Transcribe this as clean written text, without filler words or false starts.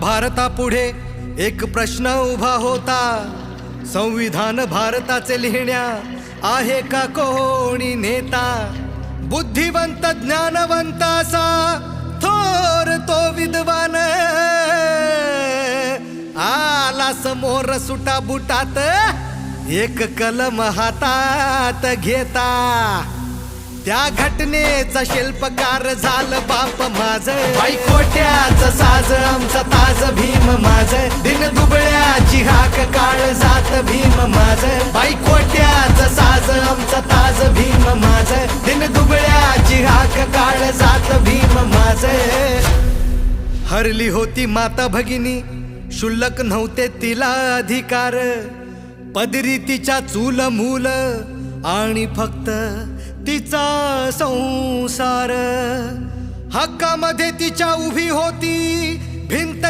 भारतापुढे एक प्रश्न उभा होता, संविधान भारताचे लिहिण्या आहे का कोणी नेता? बुद्धिवंत ज्ञानवंत असा थोर तो विद्वान आला समोर सुटा बुटात एक कलम हातात घेता. त्या घटनेचा शिल्पकार झालं बाप माझ, बाईकोट्याचं साज आमचा ताज भीम माझ, दिन दुबळ्याची हाक काळ जात भीम माझ, बाईकोट्याचं साज आमचा ताज भीम माझ, दिन दुबळ्याची हाक काळ जात भीम माझ. हरली होती माता भगिनी, शुल्लक नव्हते तिला अधिकार, पदरी तिच्या चूल मूल आणि फक्त तिचा संसार. हक्कामध्ये तिच्या उभी होती भिंत.